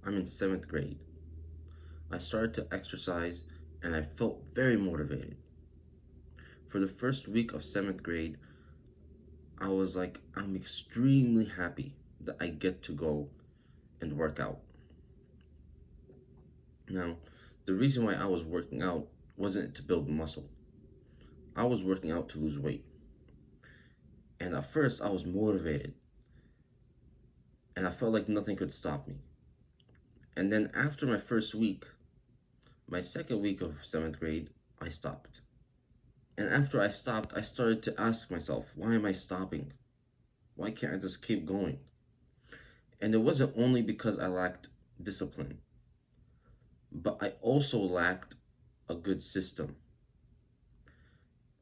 I'm in seventh grade. I started to exercise and I felt very motivated. For the first week of seventh grade, I was like, I'm extremely happy that I get to go and work out. Now, the reason why I was working out wasn't to build muscle, I was working out to lose weight. And at first, I was motivated and I felt like nothing could stop me. And then after my first week, my second week of seventh grade, I stopped. And after I stopped, I started to ask myself, why am I stopping? Why can't I just keep going? And it wasn't only because I lacked discipline, but I also lacked a good system,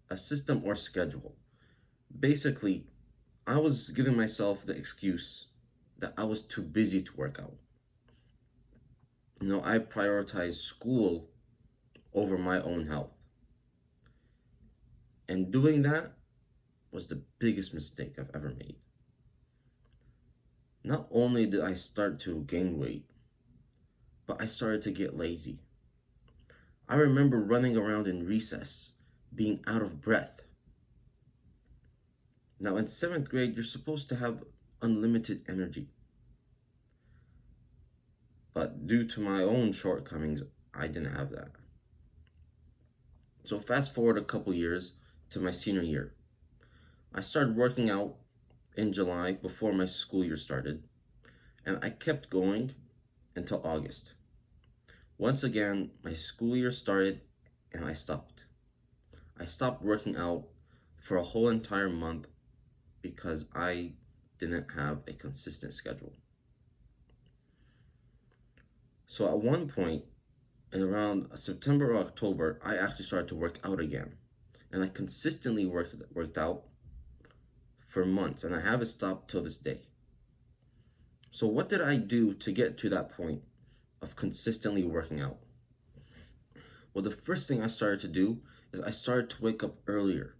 a system or schedule. Basically, I was giving myself the excuse that I was too busy to work out. I prioritized school over my own health. And doing that was the biggest mistake I've ever made. Not only did I start to gain weight, but I started to get lazy. I remember running around in recess, being out of breath. Now, in seventh grade, you're supposed to have unlimited energy. But due to my own shortcomings, I didn't have that. So, fast forward a couple years to my senior year. I started working out in July before my school year started, and I kept going until August. Once again, my school year started and I stopped. I stopped working out for a whole entire month because I didn't have a consistent schedule. So at one point, in around September or October, I actually started to work out again. And I consistently worked out for months, and I haven't stopped till this day. So what did I do to get to that point of consistently working out? Well, the first thing I started to do is I started to wake up earlier.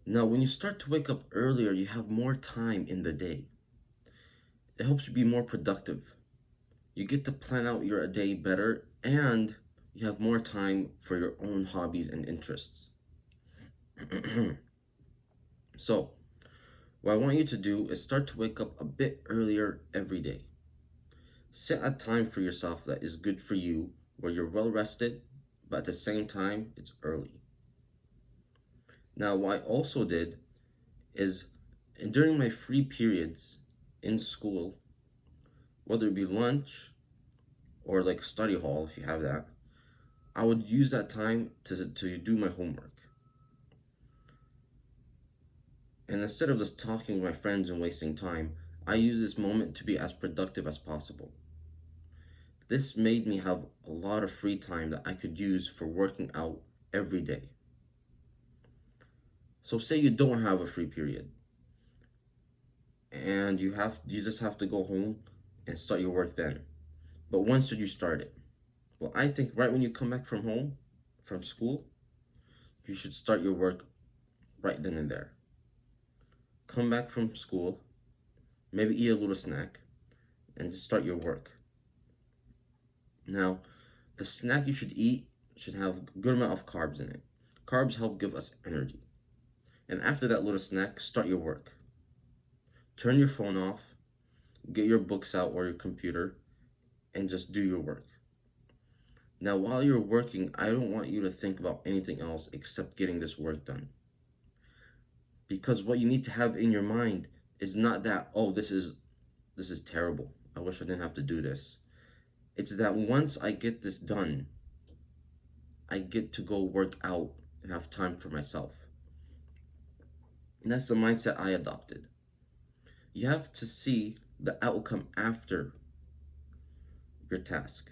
Now, when you start to wake up earlier, you have more time in the day. It helps you be more productive. You get to plan out your day better, and you have more time for your own hobbies and interests. So, what I want you to do is start to wake up a bit earlier every day. Set a time for yourself that is good for you, where you're well rested, but at the same time, it's early. Now, what I also did is during my free periods in school, whether it be lunch or like study hall, if you have that, I would use that time to do my homework. And instead of just talking with my friends and wasting time, I use this moment to be as productive as possible. This made me have a lot of free time that I could use for working out every day. So say you don't have a free period and you just have to go home and start your work then. But when should you start it? Well, I think right when you come back from home, from school, you should start your work right then and there. Come back from school, maybe eat a little snack, and just start your work. Now, the snack you should eat should have a good amount of carbs in it. Carbs help give us energy. And after that little snack, start your work. Turn your phone off, get your books out or your computer, and just do your work. Now, while you're working, I don't want you to think about anything else except getting this work done. Because what you need to have in your mind is not that, oh, this is terrible. I wish I didn't have to do this. It's that once I get this done, I get to go work out and have time for myself. And that's the mindset I adopted. You have to see the outcome after your task,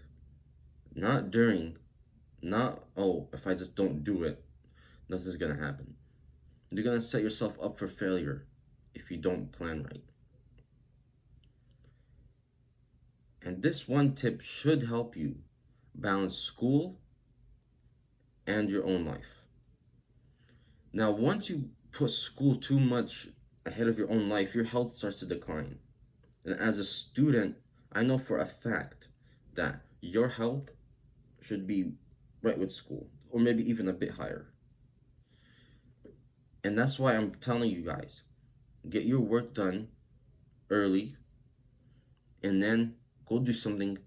not during, not, oh, if I just don't do it, nothing's gonna happen. You're gonna set yourself up for failure if you don't plan right. And this one tip should help you balance school and your own life. Now, once you put school too much ahead of your own life, your health starts to decline. And as a student, I know for a fact that your health should be right with school, or maybe even a bit higher. And that's why I'm telling you guys, get your work done early, and then go do something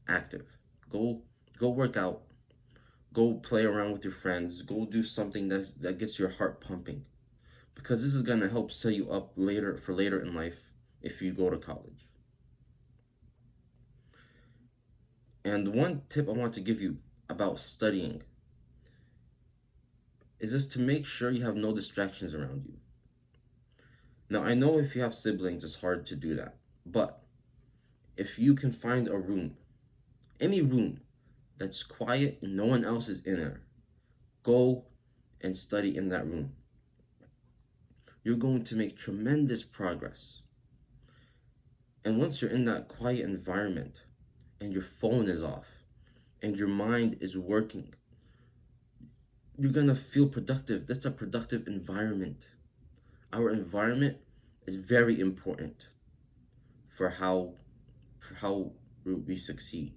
active. Go go work out. Go play around with your friends. Go do something that gets your heart pumping, because this is gonna help set you up later for later in life if you go to college. And one tip I want to give you about studying is just to make sure you have no distractions around you. Now, I know if you have siblings, it's hard to do that. But if you can find a room, any room that's quiet and no one else is in there, go and study in that room. You're going to make tremendous progress. And once you're in that quiet environment and your phone is off and your mind is working, you're going to feel productive. That's a productive environment. Our environment is very important for how we succeed.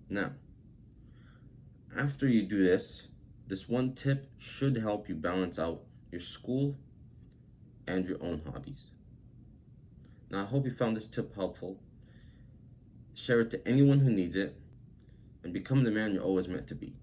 Now, after you do this one tip should help you balance out your school and your own hobbies. Now, I hope you found this tip helpful. Share it to anyone who needs it, and become the man you're always meant to be.